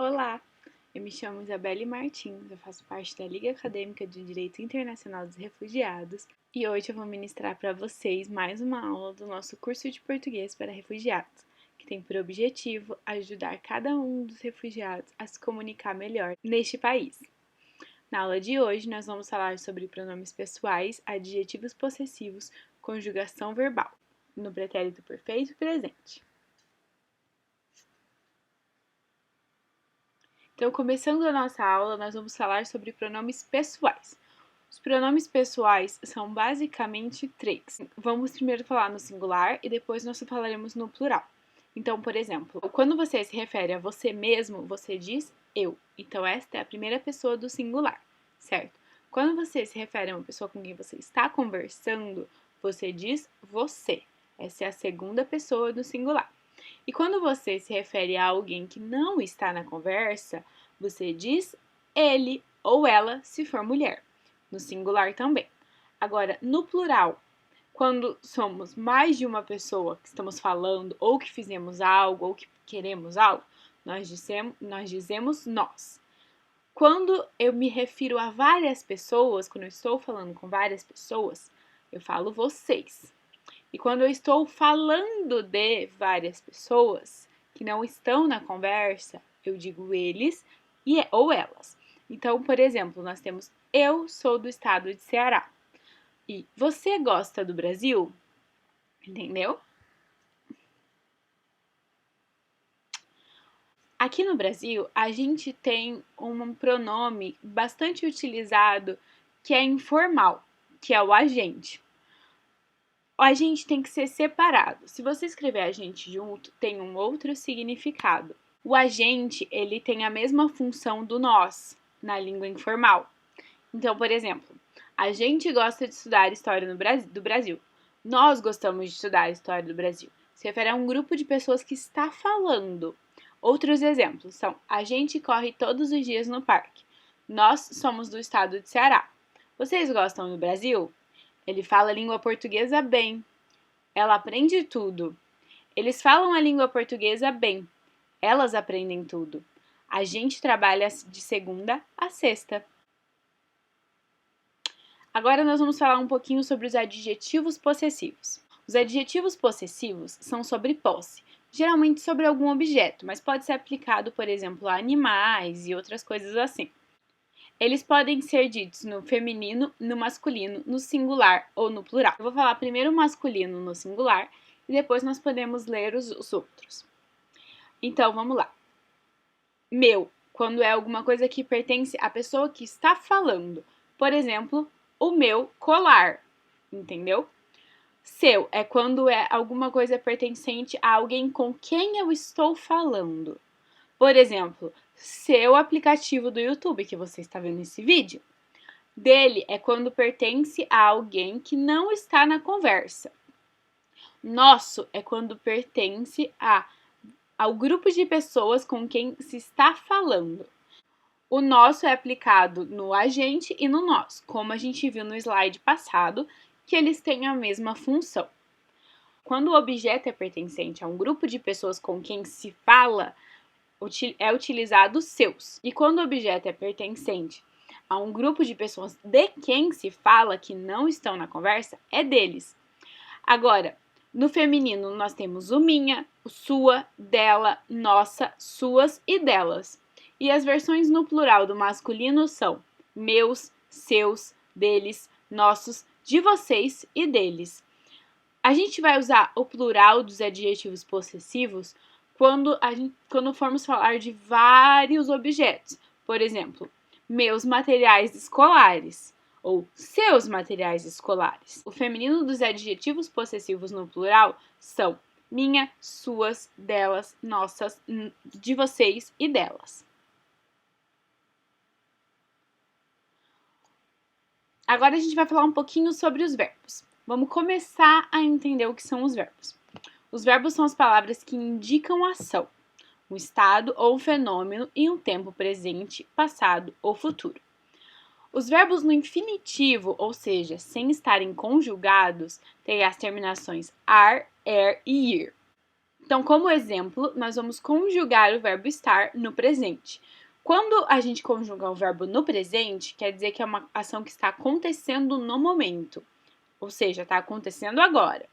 Olá, eu me chamo Isabelle Martins, eu faço parte da Liga Acadêmica de Direito Internacional dos Refugiados e hoje eu vou ministrar para vocês mais uma aula do nosso curso de português para refugiados, que tem por objetivo ajudar cada um dos refugiados a se comunicar melhor neste país. Na aula de hoje, nós vamos falar sobre pronomes pessoais, adjetivos possessivos, conjugação verbal, no pretérito perfeito e presente. Então, começando a nossa aula, nós vamos falar sobre pronomes pessoais. Os pronomes pessoais são basicamente três. Vamos primeiro falar no singular e depois nós falaremos no plural. Então, por exemplo, quando você se refere a você mesmo, você diz eu. Então, esta é a primeira pessoa do singular, certo? Quando você se refere a uma pessoa com quem você está conversando, você diz você. Essa é a segunda pessoa do singular. E quando você se refere a alguém que não está na conversa, você diz ele ou ela, se for mulher. No singular também. Agora, no plural, quando somos mais de uma pessoa que estamos falando, ou que fizemos algo, ou que queremos algo, nós dizemos nós. Quando eu me refiro a várias pessoas, quando eu estou falando com várias pessoas, eu falo vocês. E quando eu estou falando de várias pessoas que não estão na conversa, eu digo eles ou elas. Então, por exemplo, nós temos eu sou do estado de Ceará. E você gosta do Brasil? Entendeu? Aqui no Brasil, a gente tem um pronome bastante utilizado que é informal, que é o agente. O agente tem que ser separado. Se você escrever agente junto, tem um outro significado. O agente, ele tem a mesma função do nós na língua informal. Então, por exemplo, a gente gosta de estudar história do Brasil. Nós gostamos de estudar a história do Brasil. Se refere a um grupo de pessoas que está falando. Outros exemplos são: a gente corre todos os dias no parque. Nós somos do estado de Ceará. Vocês gostam do Brasil? Ele fala a língua portuguesa bem. Ela aprende tudo. Eles falam a língua portuguesa bem. Elas aprendem tudo. A gente trabalha de segunda a sexta. Agora nós vamos falar um pouquinho sobre os adjetivos possessivos. Os adjetivos possessivos são sobre posse, geralmente sobre algum objeto, mas pode ser aplicado, por exemplo, a animais e outras coisas assim. Eles podem ser ditos no feminino, no masculino, no singular ou no plural. Eu vou falar primeiro o masculino no singular e depois nós podemos ler os outros. Então, vamos lá. Meu, quando é alguma coisa que pertence à pessoa que está falando. Por exemplo, o meu colar, entendeu? Seu é quando é alguma coisa pertencente a alguém com quem eu estou falando. Por exemplo, seu aplicativo do YouTube que você está vendo esse vídeo. Dele é quando pertence a alguém que não está na conversa. Nosso é quando pertence ao grupo de pessoas com quem se está falando. O nosso é aplicado no agente e no nós, como a gente viu no slide passado, que eles têm a mesma função. Quando o objeto é pertencente a um grupo de pessoas com quem se fala, é utilizado os seus. E quando o objeto é pertencente a um grupo de pessoas de quem se fala que não estão na conversa, é deles. Agora, no feminino, nós temos o minha, o sua, dela, nossa, suas e delas. E as versões no plural do masculino são meus, seus, deles, nossos, de vocês e deles. A gente vai usar o plural dos adjetivos possessivos quando formos falar de vários objetos. Por exemplo, meus materiais escolares ou seus materiais escolares. O feminino dos adjetivos possessivos no plural são minha, suas, delas, nossas, de vocês e delas. Agora a gente vai falar um pouquinho sobre os verbos. Vamos começar a entender o que são os verbos. Os verbos são as palavras que indicam ação, um estado ou um fenômeno em um tempo presente, passado ou futuro. Os verbos no infinitivo, ou seja, sem estarem conjugados, têm as terminações ar, er e ir. Então, como exemplo, nós vamos conjugar o verbo estar no presente. Quando a gente conjuga o verbo no presente, quer dizer que é uma ação que está acontecendo no momento, ou seja, está acontecendo agora.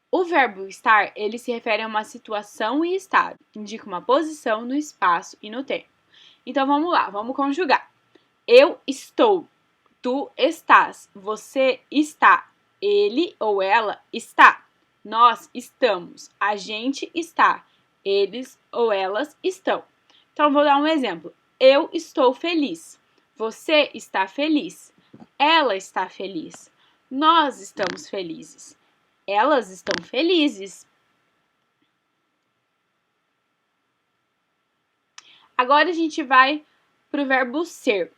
O verbo estar, ele se refere a uma situação e estado, indica uma posição no espaço e no tempo. Então, vamos lá, vamos conjugar. Eu estou, tu estás, você está, ele ou ela está, nós estamos, a gente está, eles ou elas estão. Então, vou dar um exemplo. Eu estou feliz, você está feliz, ela está feliz, nós estamos felizes, elas estão felizes. Agora a gente vai para o verbo ser.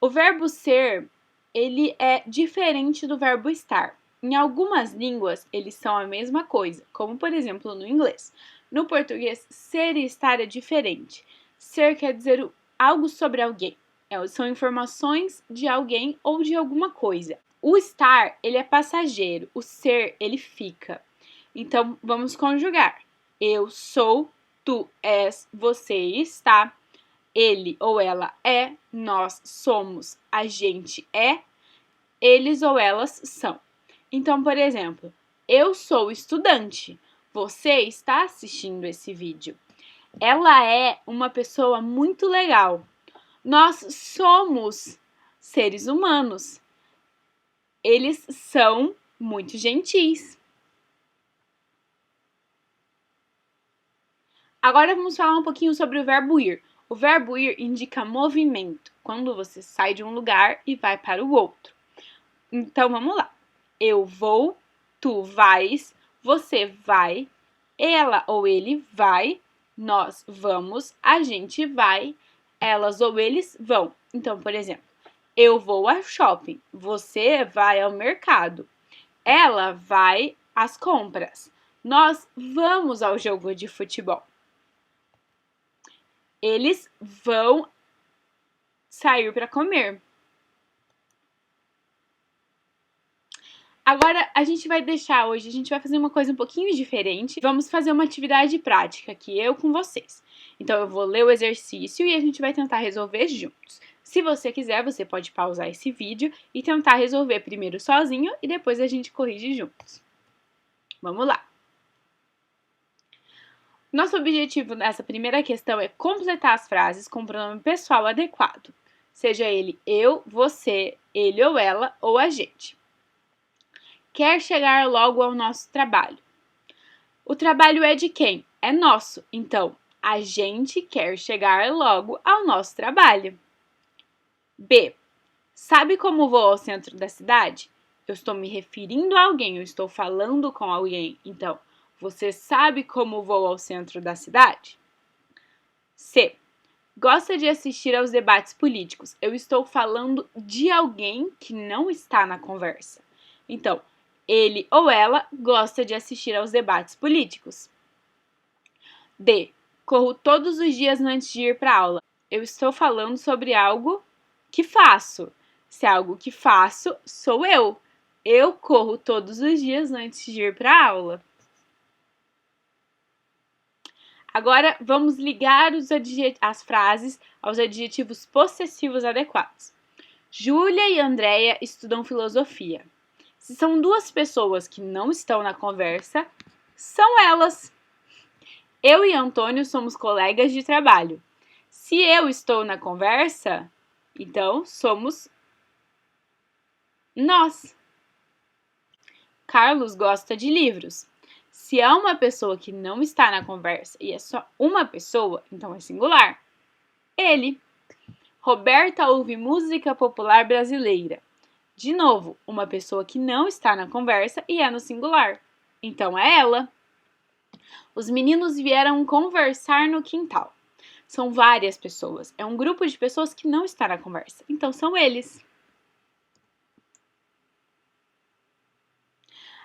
O verbo ser, ele é diferente do verbo estar. Em algumas línguas, eles são a mesma coisa, como por exemplo no inglês. No português, ser e estar é diferente. Ser quer dizer algo sobre alguém. São informações de alguém ou de alguma coisa. O estar, ele é passageiro. O ser, ele fica. Então, vamos conjugar. Eu sou, tu és, você está. Ele ou ela é, nós somos, a gente é, eles ou elas são. Então, por exemplo, eu sou estudante, você está assistindo esse vídeo. Ela é uma pessoa muito legal. Nós somos seres humanos. Eles são muito gentis. Agora vamos falar um pouquinho sobre o verbo ir. O verbo ir indica movimento, quando você sai de um lugar e vai para o outro. Então, vamos lá. Eu vou, tu vais, você vai, ela ou ele vai, nós vamos, a gente vai, elas ou eles vão. Então, por exemplo, eu vou ao shopping, você vai ao mercado, ela vai às compras, nós vamos ao jogo de futebol. Eles vão sair para comer. Agora, a gente vai fazer uma coisa um pouquinho diferente. Vamos fazer uma atividade prática aqui, eu com vocês. Então, eu vou ler o exercício e a gente vai tentar resolver juntos. Se você quiser, você pode pausar esse vídeo e tentar resolver primeiro sozinho e depois a gente corrige juntos. Vamos lá! Nosso objetivo nessa primeira questão é completar as frases com o pronome pessoal adequado, seja ele eu, você, ele ou ela ou a gente. Quer chegar logo ao nosso trabalho. O trabalho é de quem? É nosso, então a gente quer chegar logo ao nosso trabalho. B. Sabe como vou ao centro da cidade? Eu estou me referindo a alguém, eu estou falando com alguém, então você sabe como vou ao centro da cidade? C. Gosta de assistir aos debates políticos. Eu estou falando de alguém que não está na conversa. Então, ele ou ela gosta de assistir aos debates políticos. D. Corro todos os dias antes de ir para a aula. Eu estou falando sobre algo que faço. Se é algo que faço, sou eu. Eu corro todos os dias antes de ir para a aula. Agora, vamos ligar as frases aos adjetivos possessivos adequados. Júlia e Andréia estudam filosofia. Se são duas pessoas que não estão na conversa, são elas. Eu e Antônio somos colegas de trabalho. Se eu estou na conversa, então somos nós. Carlos gosta de livros. Se é uma pessoa que não está na conversa e é só uma pessoa, então é singular. Ele. Roberta ouve música popular brasileira. De novo, uma pessoa que não está na conversa e é no singular. Então é ela. Os meninos vieram conversar no quintal. São várias pessoas. É um grupo de pessoas que não está na conversa. Então são eles.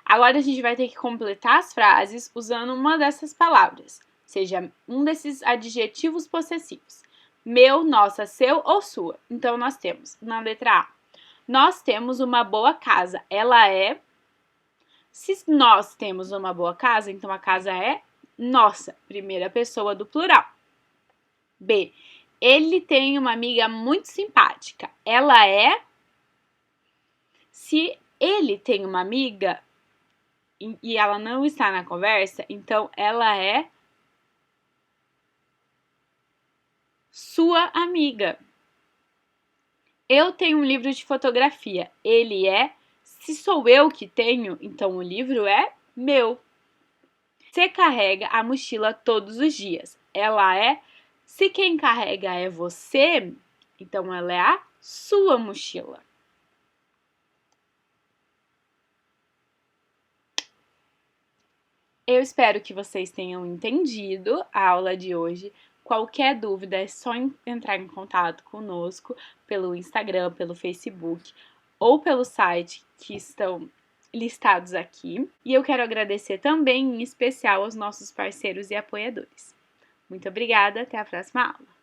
Agora a gente vai ter que completar as frases usando uma dessas palavras, seja um desses adjetivos possessivos. Meu, nossa, seu ou sua. Então nós temos, na letra A, nós temos uma boa casa. Ela é Se nós temos uma boa casa, então a casa é nossa, primeira pessoa do plural. B. Ele tem uma amiga muito simpática. Ela é. Se ele tem uma amiga e ela não está na conversa, então ela é sua amiga. Eu tenho um livro de fotografia. Ele é. Se sou eu que tenho, então o livro é meu. Você carrega a mochila todos os dias. Ela é. Se quem carrega é você, então ela é a sua mochila. Eu espero que vocês tenham entendido a aula de hoje. Qualquer dúvida é só entrar em contato conosco pelo Instagram, pelo Facebook ou pelo site que estão listados aqui. E eu quero agradecer também, em especial, aos nossos parceiros e apoiadores. Muito obrigada, até a próxima aula!